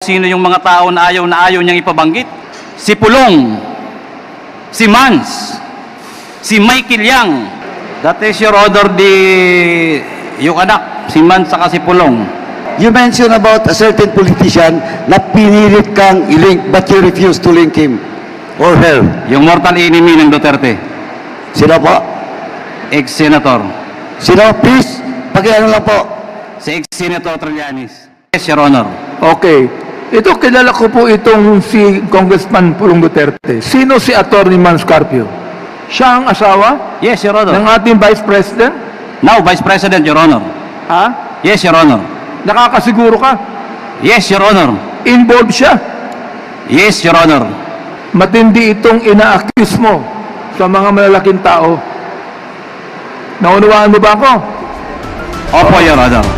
sino yung mga tao na ayaw niyang ipabanggit. Si Pulong, si Mans, si Michael Yang. That is, Your Honor, yung anak, si Mans saka si Pulong. You mentioned about a certain politician na pinilit kang i-link but you refused to link him or her. Yung mortal enemy ng Duterte, Sino po? ex-senator. Sino? Please, pakiano lang po. Si ex-senator Trillanes. Yes, Your Honor. Okay. Ito, kilala ko po itong si Congressman Pulong Duterte. Sino si Atty. Mans Carpio? Siya ang asawa Yes, Your Honor. ng ating Vice President? Now, Vice President, Your Honor. Ha? Yes, Your Honor. Nakakasiguro ka? Yes, Your Honor. Involved siya? Yes, Your Honor. Matindi itong ina-accuse mo sa mga malalaking tao. Naunawaan mo ba ako? Opo, Your Honor.